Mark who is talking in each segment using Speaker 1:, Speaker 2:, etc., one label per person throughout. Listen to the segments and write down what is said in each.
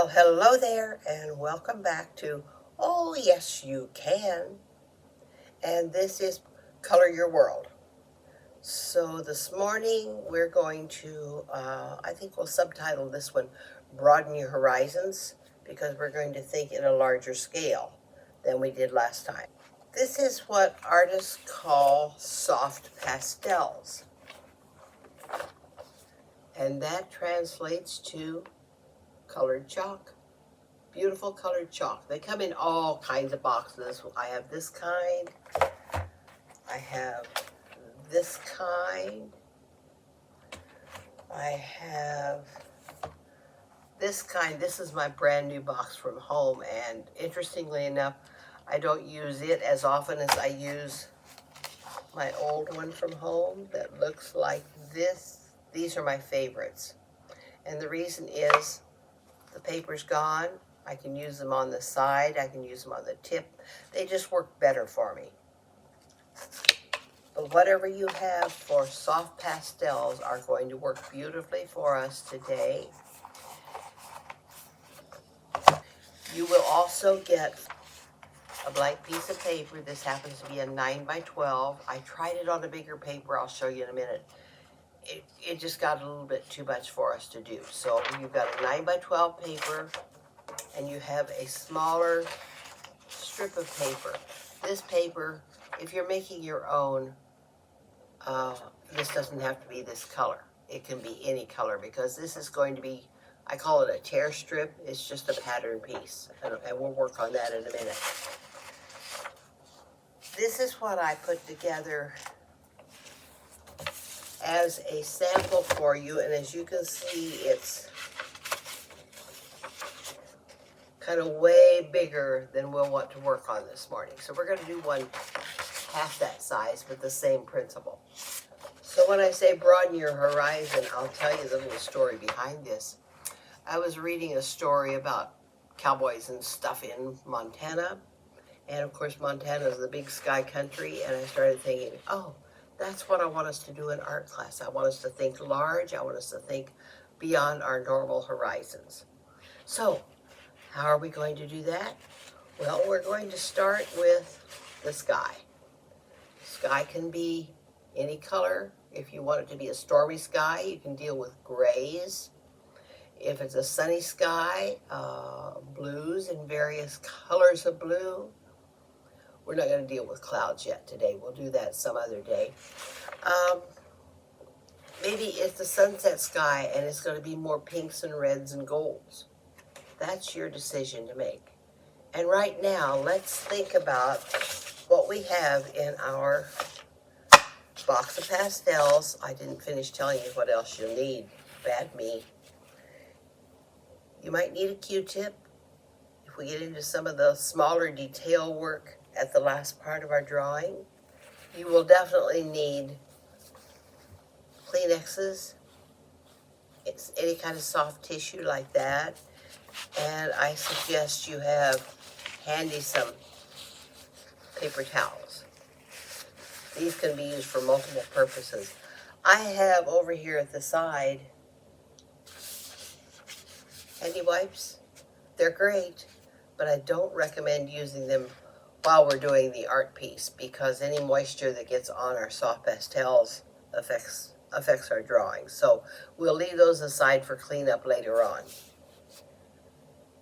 Speaker 1: Well, hello there, and welcome back to Oh Yes You Can. And this is Color Your World. So this morning we're going to, I think we'll subtitle this one Broaden Your Horizons, because we're going to think in a larger scale than we did last time. This is what artists call soft pastels. And that translates to colored chalk. Beautiful colored chalk. They come in all kinds of boxes. I have this kind. I have this kind. I have this kind. This is my brand new box from home, and interestingly enough, I don't use it as often as I use my old one from home that looks like this. These are my favorites. And the reason is the paper's gone. I can use them on the side. I can use them on the tip. They just work better for me. But whatever you have for soft pastels are going to work beautifully for us today. You will also get a blank piece of paper. This happens to be a 9 by 12. I tried it on a bigger paper. I'll show you in a minute. It just got a little bit too much for us to do. So you've got a 9 by 12 paper, and you have a smaller strip of paper. This paper, if you're making your own, this doesn't have to be this color. It can be any color, because this is going to be, I call it a tear strip. It's just a pattern piece, and we'll work on that in a minute. This is what I put together as a sample for you, and as you can see, it's kind of way bigger than we'll want to work on this morning. So we're going to do one half that size, but the same principle. So when I say broaden your horizon, I'll tell you the little story behind this. I was reading a story about cowboys and stuff in Montana, and of course Montana is the big sky country, and I started thinking, oh, that's what I want us to do in art class. I want us to think large. I want us to think beyond our normal horizons. So how are we going to do that? Well, we're going to start with the sky. Sky can be any color. If you want it to be a stormy sky, you can deal with grays. If it's a sunny sky, blues and various colors of blue. We're not going to deal with clouds yet today. We'll do that some other day. Maybe it's the sunset sky and it's going to be more pinks and reds and golds. That's your decision to make. And right now, let's think about what we have in our box of pastels. I didn't finish telling you what else you'll need. Bad me. You might need a Q-tip. If we get into some of the smaller detail work at the last part of our drawing, you will definitely need Kleenexes. It's any kind of soft tissue like that. And I suggest you have handy some paper towels. These can be used for multiple purposes. I have over here at the side handy wipes. They're great, but I don't recommend using them while we're doing the art piece, because any moisture that gets on our soft pastels affects our drawing. So we'll leave those aside for cleanup later on.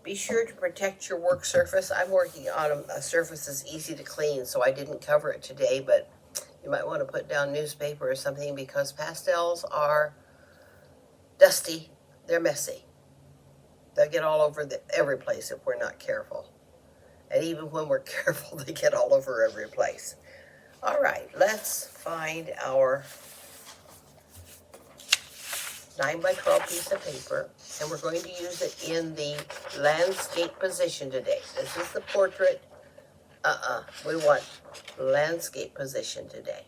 Speaker 1: Be sure to protect your work surface. I'm working on a surface that's easy to clean, so I didn't cover it today, but you might want to put down newspaper or something, because pastels are dusty. They're messy. They'll get all over every place if we're not careful. And even when we're careful, they get all over every place. All right, let's find our 9 by 12 piece of paper, and we're going to use it in the landscape position today. This is the portrait. We want landscape position today.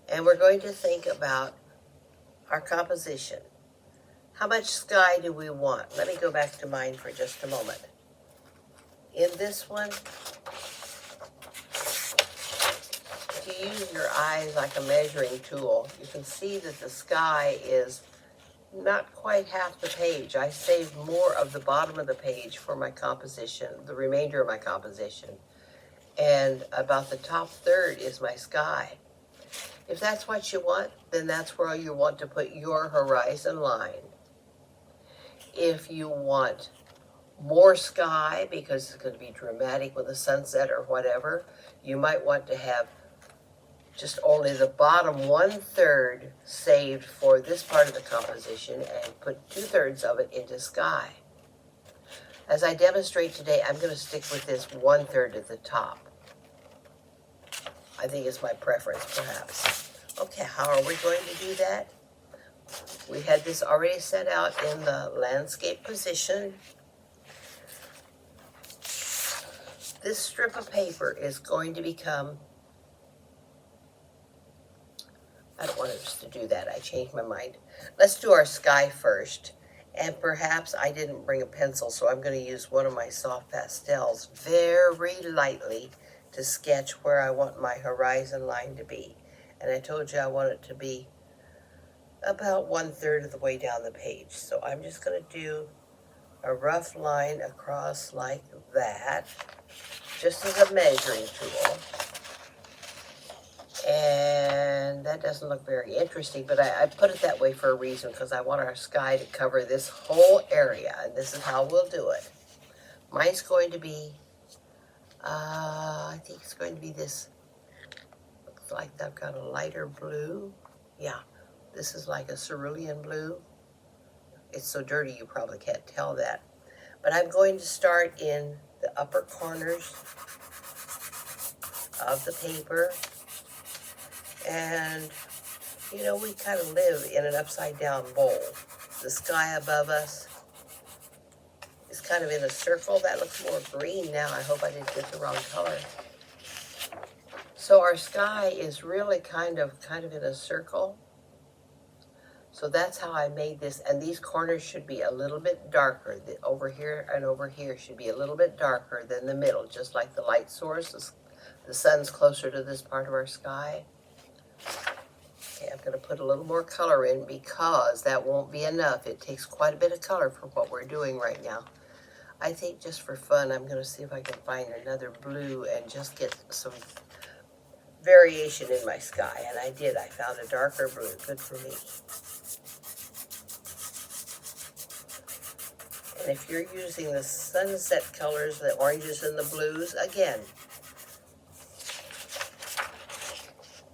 Speaker 1: And we're going to think about our composition. How much sky do we want? Let me go back to mine for just a moment. In this one, if you use your eyes like a measuring tool, you can see that the sky is not quite half the page. I saved more of the bottom of the page for my composition, the remainder of my composition. And about the top third is my sky. If that's what you want, then that's where you want to put your horizon line. If you want more sky, because it's going to be dramatic with a sunset or whatever, you might want to have just only the bottom 1/3 saved for this part of the composition and put 2/3 of it into sky. As I demonstrate today, I'm going to stick with this 1/3 at the top. I think it's my preference, perhaps. Okay, how are we going to do that? We had this already set out in the landscape position. This strip of paper is going to become, I don't want us to do that. I changed my mind. Let's do our sky first. And perhaps I didn't bring a pencil, so I'm going to use one of my soft pastels very lightly to sketch where I want my horizon line to be. And I told you I want it to be about 1/3 of the way down the page. So I'm just going to do a rough line across like that, just as a measuring tool. And that doesn't look very interesting, but I put it that way for a reason, because I want our sky to cover this whole area, and this is how we'll do it. Mine's going to be, I think it's going to be this, looks like I've got a lighter blue. Yeah, this is like a cerulean blue. It's so dirty you probably can't tell that. But I'm going to start in the upper corners of the paper. And, you know, we kind of live in an upside down bowl. The sky above us is kind of in a circle. That looks more green now. I hope I didn't get the wrong color. So our sky is really kind of in a circle. So that's how I made this. And these corners should be a little bit darker. Over here and over here should be a little bit darker than the middle, just like the light source. The sun's closer to this part of our sky. Okay, I'm going to put a little more color in because that won't be enough. It takes quite a bit of color for what we're doing right now. I think just for fun, I'm going to see if I can find another blue and just get some variation in my sky. And I did. I found a darker blue. Good for me. And if you're using the sunset colors, the oranges and the blues, again,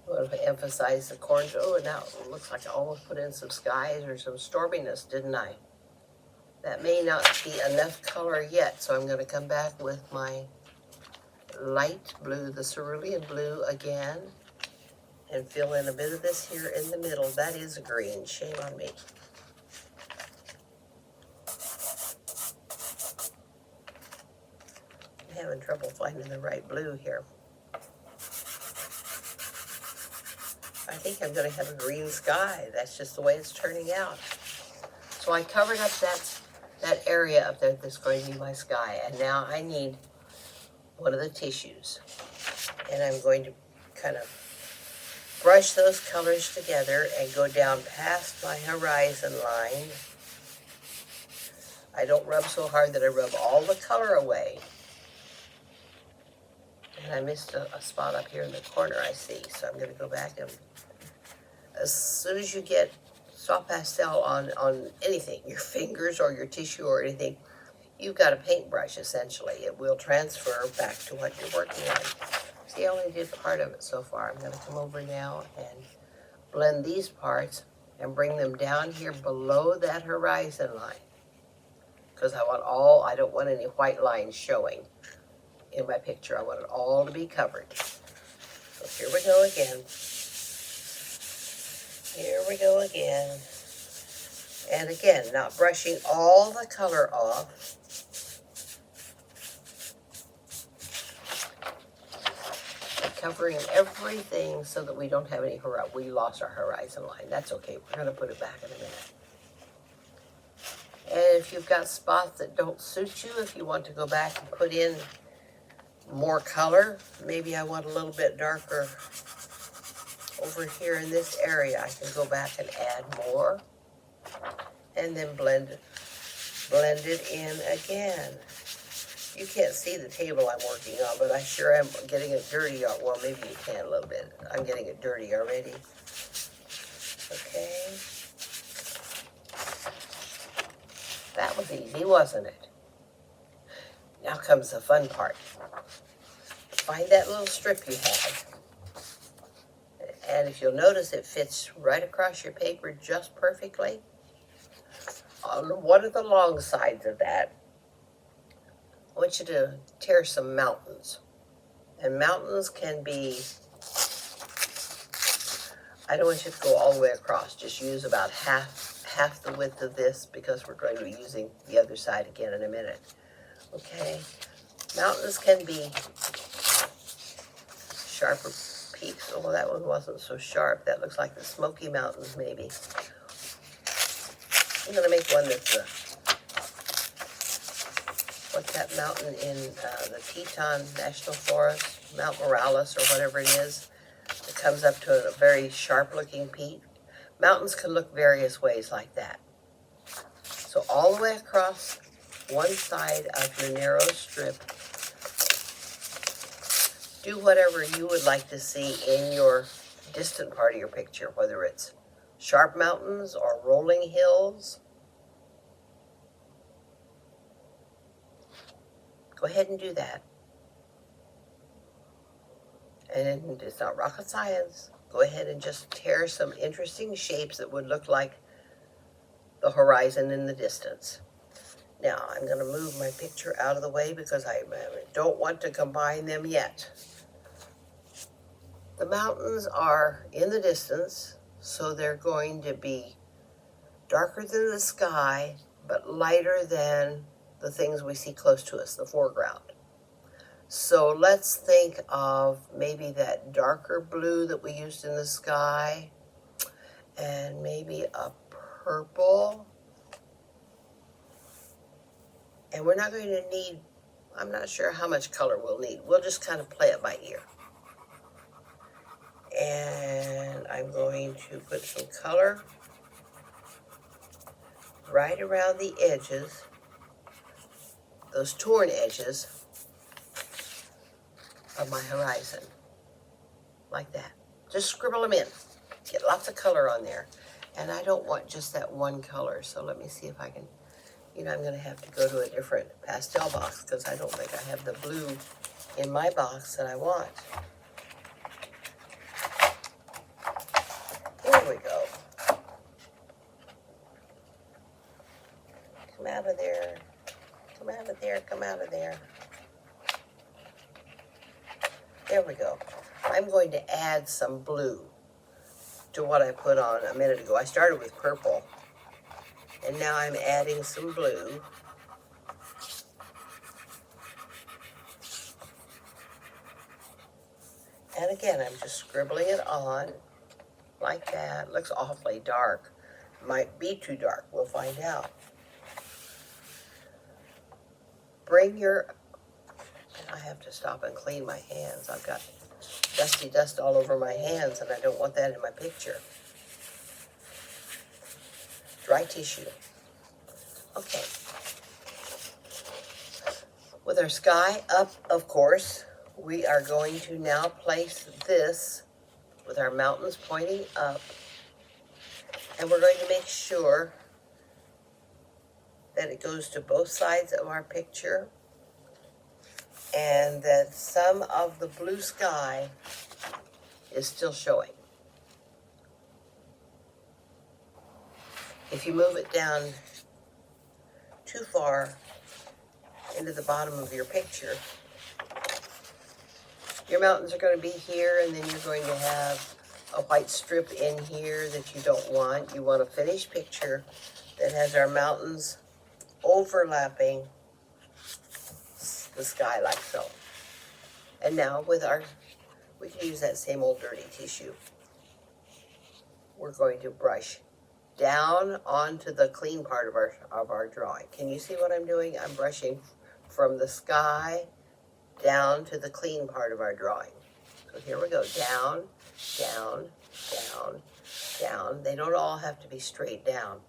Speaker 1: I want to emphasize the corners. Oh, now it looks like I almost put in some skies or some storminess, didn't I? That may not be enough color yet, so I'm going to come back with my light blue, the cerulean blue again, and fill in a bit of this here in the middle. That is a green. Shame on me. I'm having trouble finding the right blue here. I think I'm going to have a green sky. That's just the way it's turning out. So I covered up that area up there that's going to be my sky. And now I need one of the tissues. And I'm going to kind of brush those colors together and go down past my horizon line. I don't rub so hard that I rub all the color away. And I missed a spot up here in the corner, I see. So I'm going to go back and as soon as you get soft pastel on anything, your fingers or your tissue or anything, you've got a paintbrush, essentially. It will transfer back to what you're working on. See, I only did part of it so far. I'm going to come over now and blend these parts and bring them down here below that horizon line. Because I don't want any white lines showing in my picture. I want it all to be covered. So here we go again. Here we go again. And again, not brushing all the color off. And covering everything so that we don't have any, we lost our horizon line. That's okay. We're going to put it back in a minute. And if you've got spots that don't suit you, if you want to go back and put in more color, maybe I want a little bit darker over here in this area, I can go back and add more. and then blend it in again. You can't see the table I'm working on, but I sure am getting it dirty. Well, maybe you can a little bit. I'm getting it dirty already. Okay. That was easy, wasn't it? Now comes the fun part. Find that little strip you had. And if you'll notice, it fits right across your paper just perfectly. On one of the long sides of that, I want you to tear some mountains. And mountains can be, I don't want you to go all the way across. Just use about half the width of this, because we're going to be using the other side again in a minute. Okay? Mountains can be sharper peaks. Oh, that one wasn't so sharp. That looks like the Smoky Mountains, maybe. I'm going to make one that's what's that mountain in the Teton National Forest, Mount Morales or whatever it is. It comes up to a very sharp-looking peak. Mountains can look various ways like that. So all the way across one side of your narrow strip, do whatever you would like to see in your distant part of your picture, whether it's sharp mountains or rolling hills. Go ahead and do that. And it's not rocket science. Go ahead and just tear some interesting shapes that would look like the horizon in the distance. Now, I'm going to move my picture out of the way because I don't want to combine them yet. The mountains are in the distance, so they're going to be darker than the sky, but lighter than the things we see close to us, the foreground. So let's think of maybe that darker blue that we used in the sky, and maybe a purple. And we're not going to need, I'm not sure how much color we'll need. We'll just kind of play it by ear. And I'm going to put some color right around the edges, those torn edges of my horizon, like that. Just scribble them in. Get lots of color on there. And I don't want just that one color, so let me see if I can, I'm going to have to go to a different pastel box because I don't think I have the blue in my box that I want. There we go. Come out of there. Come out of there. Come out of there. There we go. I'm going to add some blue to what I put on a minute ago. I started with purple, and now I'm adding some blue. And again, I'm just scribbling it on like that. Looks awfully dark. Might be too dark. We'll find out. Bring your, and I have to stop and clean my hands. I've got dusty dust all over my hands, and I don't want that in my picture. Dry tissue. Okay. With our sky up, of course, we are going to now place this with our mountains pointing up, and we're going to make sure that it goes to both sides of our picture and that some of the blue sky is still showing. If you move it down too far into the bottom of your picture, your mountains are going to be here, and then you're going to have a white strip in here that you don't want. You want a finished picture that has our mountains overlapping the sky like so. And now with we can use that same old dirty tissue. We're going to brush down onto the clean part of our drawing. Can you see what I'm doing? I'm brushing from the sky down to the clean part of our drawing. So here we go, down, down, down, down. They don't all have to be straight down.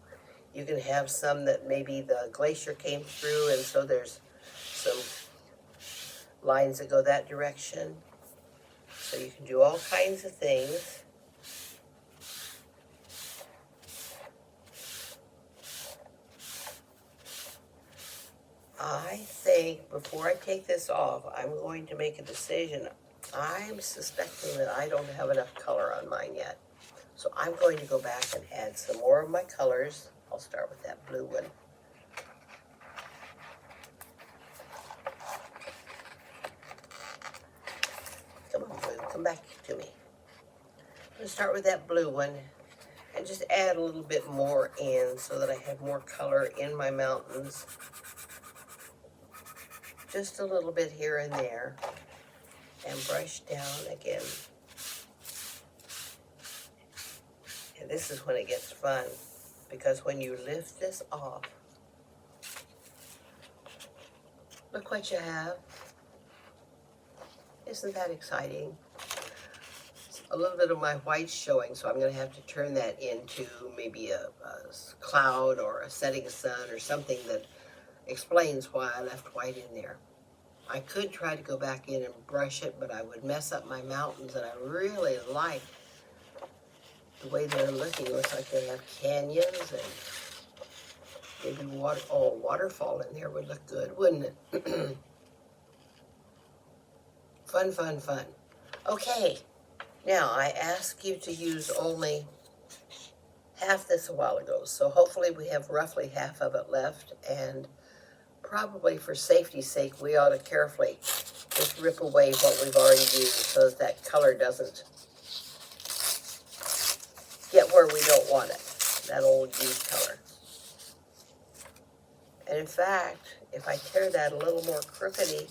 Speaker 1: You can have some that maybe the glacier came through and so there's some lines that go that direction. So you can do all kinds of things. I think before I take this off, I'm going to make a decision. I'm suspecting that I don't have enough color on mine yet. So I'm going to go back and add some more of my colors. I'll start with that blue one. Come on, blue, come back to me. I'm going to start with that blue one and just add a little bit more in so that I have more color in my mountains. Just a little bit here and there, and brush down again. And this is when it gets fun, because when you lift this off, look what you have. Isn't that exciting? A little bit of my white's showing, so I'm going to have to turn that into maybe a cloud or a setting sun or something that explains why I left white in there. I could try to go back in and brush it, but I would mess up my mountains, and I really like the way they're looking. It looks like they have canyons and maybe water. Oh, waterfall in there would look good, wouldn't it? Fun, fun, fun. Okay, now I asked you to use only half this a while ago, so hopefully we have roughly half of it left, and probably for safety's sake, we ought to carefully just rip away what we've already used so that that color doesn't get where we don't want it, that old used color. And in fact, if I tear that a little more crookedy,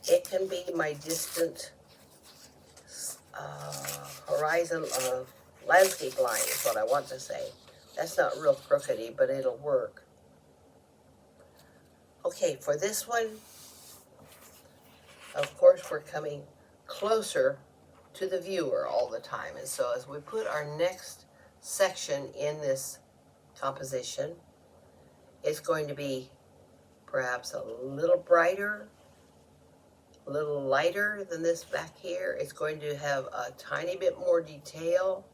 Speaker 1: it can be my distant horizon landscape line is what I want to say. That's not real crookedy, but it'll work. Okay, for this one, of course, we're coming closer to the viewer all the time. And so as we put our next section in this composition, it's going to be perhaps a little brighter, a little lighter than this back here. It's going to have a tiny bit more detail.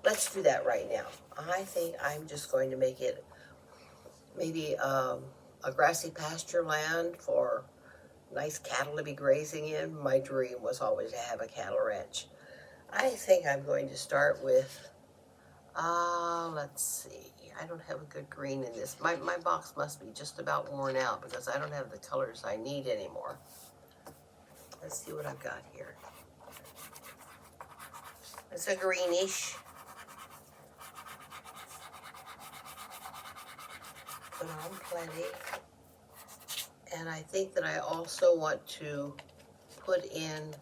Speaker 1: Let's do that right now. I think I'm just going to make it maybe a grassy pasture land for nice cattle to be grazing in. My dream was always to have a cattle ranch. I think I'm going to start with, let's see. I don't have a good green in this. My box must be just about worn out because I don't have the colors I need anymore. Let's see what I've got here. It's a greenish. Put on plenty. And I think that I also want to put in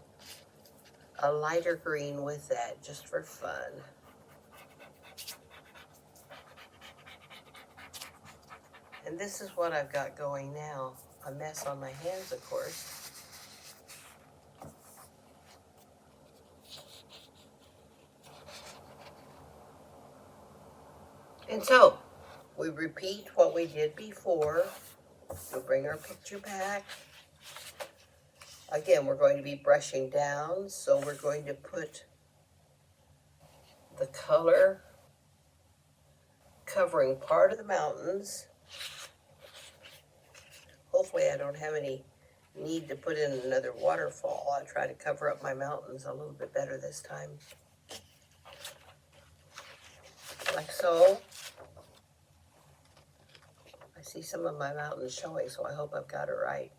Speaker 1: a lighter green with that just for fun. And this is what I've got going now. A mess on my hands, of course. And so, we repeat what we did before. We'll bring our picture back. Again, we're going to be brushing down, so we're going to put the color covering part of the mountains. Hopefully I don't have any need to put in another waterfall. I'll try to cover up my mountains a little bit better this time. Like so. I see some of my mountains showing, so I hope I've got it right.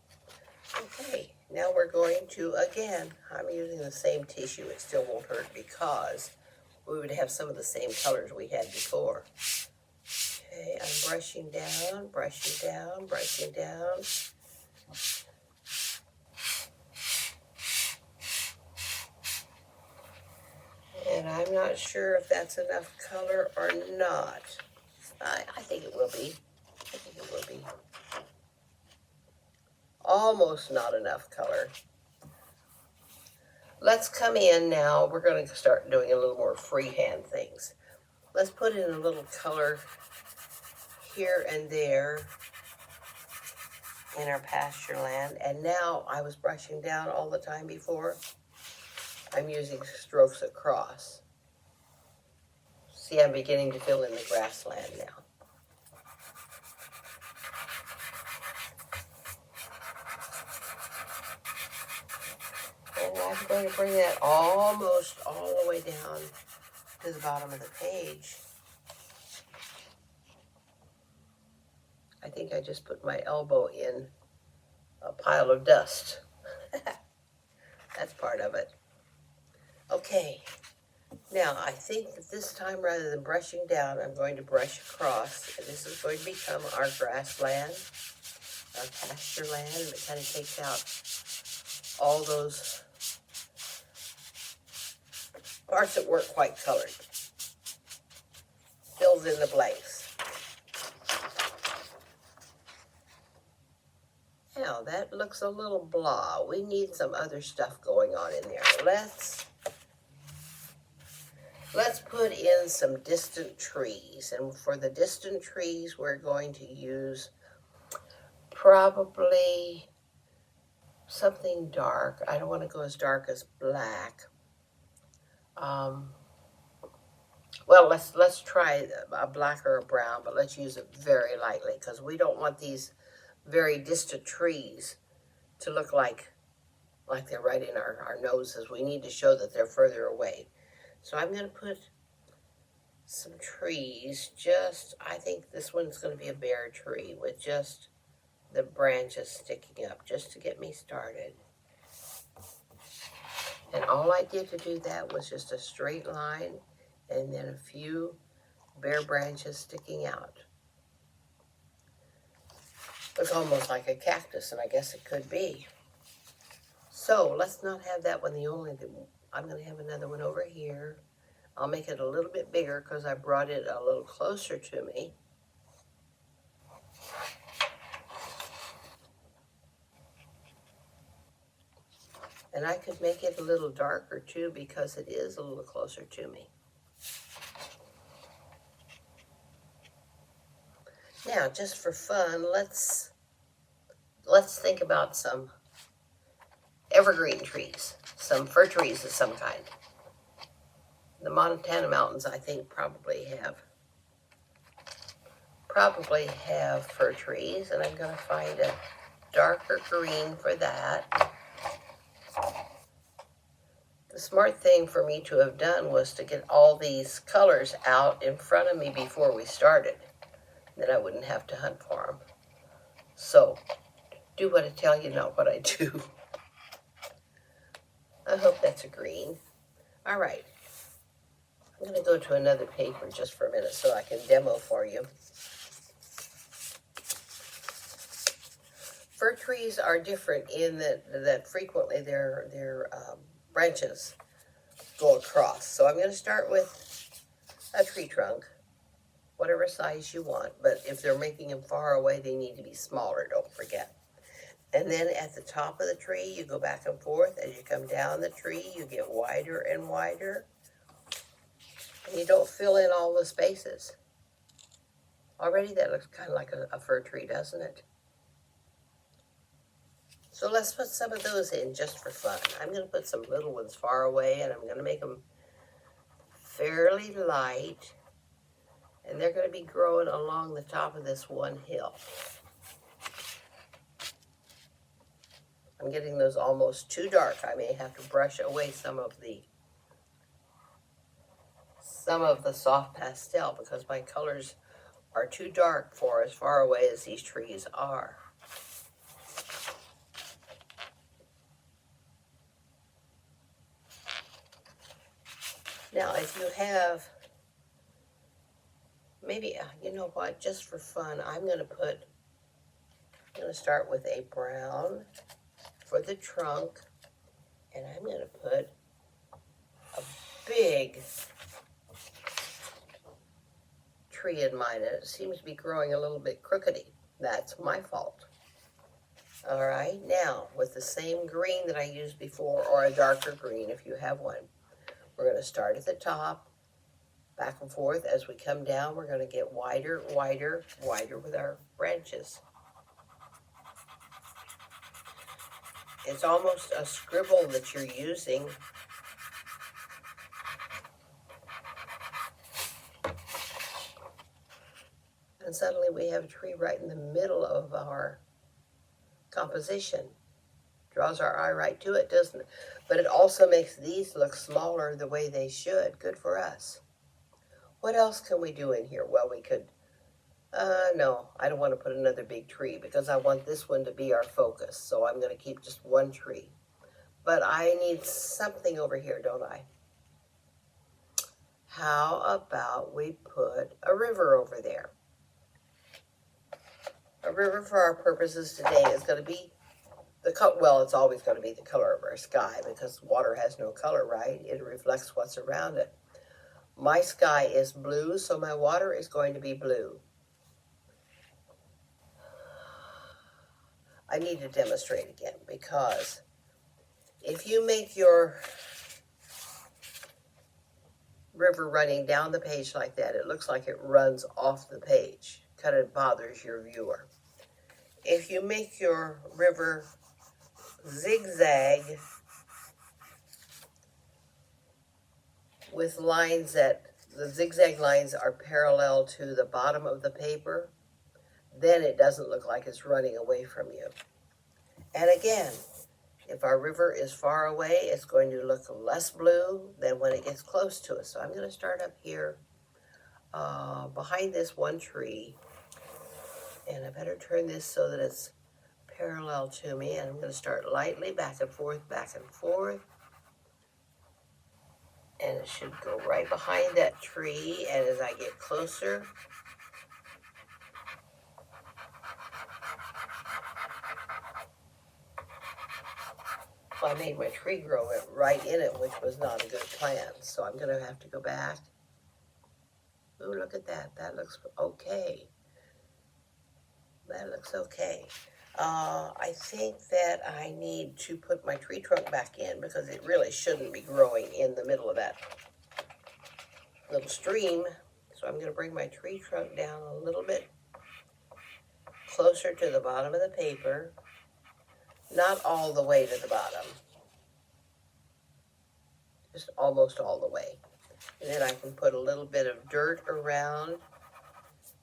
Speaker 1: Okay, now we're going to, again, I'm using the same tissue. It still won't hurt because we would have some of the same colors we had before. Okay, I'm brushing down, brushing down, brushing down. And I'm not sure if that's enough color or not. I think it will be. I think it will be. Almost not enough color. Let's come in now. We're going to start doing a little more freehand things. Let's put in a little color here and there in our pasture land. And now I was brushing down all the time before. I'm using strokes across. See, I'm beginning to fill in the grassland now. And I'm going to bring that almost all the way down to the bottom of the page. I think I just put my elbow in a pile of dust. That's part of it. Okay, now I think that this time, rather than brushing down, I'm going to brush across. And this is going to become our grassland, our pasture land. It kind of takes out all those parts that weren't quite colored. Fills in the blanks. Now that looks a little blah. We need some other stuff going on in there. Let's put in some distant trees. And for the distant trees, we're going to use probably something dark. I don't want to go as dark as black. Well, let's try a black or a brown, but let's use it very lightly because we don't want these very distant trees to look like they're right in our noses. We need to show that they're further away. So I'm going to put some trees, I think this one's going to be a bare tree with just the branches sticking up, just to get me started. And all I did to do that was just a straight line and then a few bare branches sticking out. Looks almost like a cactus, and I guess it could be. So let's not have that one I'm going to have another one over here. I'll make it a little bit bigger because I brought it a little closer to me. And I could make it a little darker too because it is a little closer to me. Now, just for fun, let's think about some evergreen trees, some fir trees of some kind. The Montana mountains, I think, probably have fir trees, and I'm going to find a darker green for that. The smart thing for me to have done was to get all these colors out in front of me before we started. Then I wouldn't have to hunt for them. So, do what I tell you, not what I do. I hope that's a green. All right. I'm going to go to another paper just for a minute so I can demo for you. Fir trees are different in that frequently their branches go across. So I'm going to start with a tree trunk, whatever size you want. But if they're making them far away, they need to be smaller, don't forget. And then at the top of the tree, you go back and forth. As you come down the tree, you get wider and wider. And you don't fill in all the spaces. Already that looks kind of like a fir tree, doesn't it? So let's put some of those in just for fun. I'm going to put some little ones far away, and I'm going to make them fairly light. And they're going to be growing along the top of this one hill. I'm getting those almost too dark. I may have to brush away some of the soft pastel because my colors are too dark for as far away as these trees are. Now, if you have, maybe, you know what, just for fun, I'm going to start with a brown for the trunk, and I'm going to put a big tree in mine, and it seems to be growing a little bit crookedy. That's my fault. All right, now, with the same green that I used before, or a darker green if you have one, we're going to start at the top, Back and forth. As we come down, we're going to get wider, wider, wider with our branches. It's almost a scribble that you're using. And suddenly we have a tree right in the middle of our composition. Draws our eye right to it, doesn't it? But it also makes these look smaller the way they should. Good for us. What else can we do in here? Well, we could, no, I don't want to put another big tree because I want this one to be our focus. So I'm going to keep just one tree. But I need something over here, don't I? How about we put a river over there? A river for our purposes today is going to be well, it's always going to be the color of our sky because water has no color, right? It reflects what's around it. My sky is blue, so my water is going to be blue. I need to demonstrate again because if you make your river running down the page like that, it looks like it runs off the page. Kind of bothers your viewer. If you make your river zigzag with lines that the zigzag lines are parallel to the bottom of the paper, then it doesn't look like it's running away from you. And again, if our river is far away, it's going to look less blue than when it gets close to us. So I'm going to start up here behind this one tree, and I better turn this so that it's parallel to me, and I'm going to start lightly back and forth, and it should go right behind that tree. And as I get closer, I made my tree grow right in it, which was not a good plan. So I'm going to have to go back. Ooh, look at that. That looks okay. That looks okay. I think that I need to put my tree trunk back in because it really shouldn't be growing in the middle of that little stream. So I'm going to bring my tree trunk down a little bit closer to the bottom of the paper. Not all the way to the bottom. Just almost all the way. And then I can put a little bit of dirt around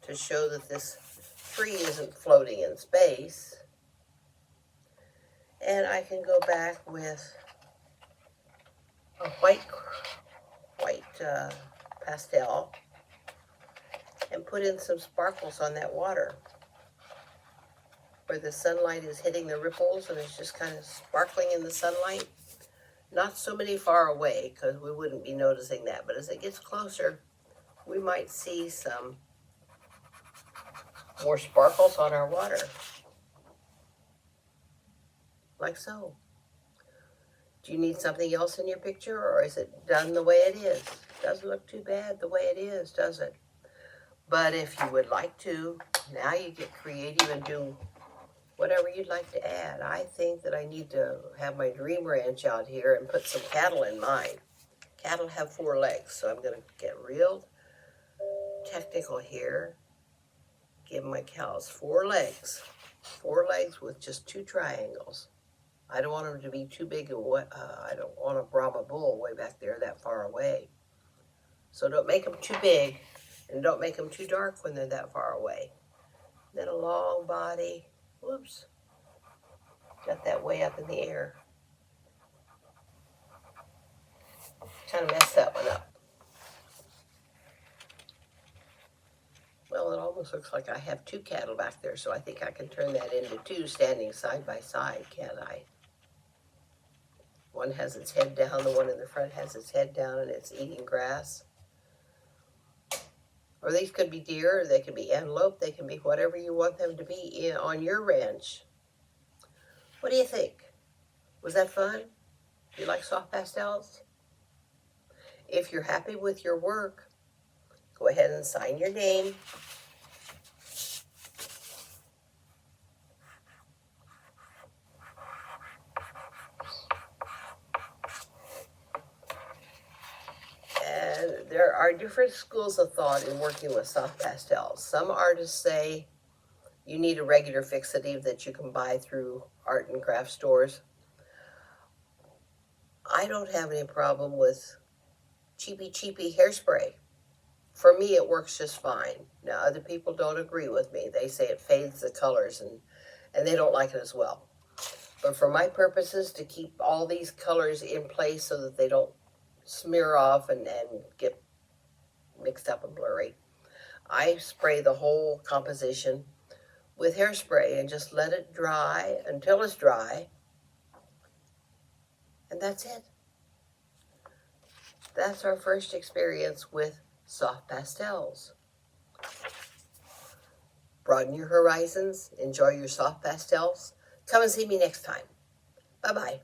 Speaker 1: to show that this tree isn't floating in space. And I can go back with a white pastel and put in some sparkles on that water where the sunlight is hitting the ripples and it's just kind of sparkling in the sunlight. Not so many far away because we wouldn't be noticing that, but as it gets closer, we might see some more sparkles on our water. Like so. Do you need something else in your picture, or is it done the way it is? Doesn't look too bad the way it is, does it? But if you would like to, now you get creative and do whatever you'd like to add. I think that I need to have my dream ranch out here and put some cattle in mine. Cattle have 4 legs, so I'm going to get real technical here. Give my cows 4 legs. 4 legs with just 2 triangles. I don't want them to be too big. I don't want a Brahma bull way back there that far away. So don't make them too big, and don't make them too dark when they're that far away. Then a long body. Whoops. Got that way up in the air. Kind of messed that one up. Well, it almost looks like I have 2 cattle back there, so I think I can turn that into 2 standing side by side, can't I? One has its head down, the one in the front has its head down, and it's eating grass. Or these could be deer, or they could be antelope, they can be whatever you want them to be on your ranch. What do you think? Was that fun? Do you like soft pastels? If you're happy with your work, go ahead and sign your name. And there are different schools of thought in working with soft pastels. Some artists say you need a regular fixative that you can buy through art and craft stores. I don't have any problem with cheapy hairspray. For me, it works just fine. Now, other people don't agree with me. They say it fades the colors, and they don't like it as well. But for my purposes, to keep all these colors in place so that they don't smear off and get mixed up and blurry, I spray the whole composition with hairspray and just let it dry until it's dry. And that's it. That's our first experience with soft pastels. Broaden your horizons. Enjoy your soft pastels. Come and see me next time. Bye-bye.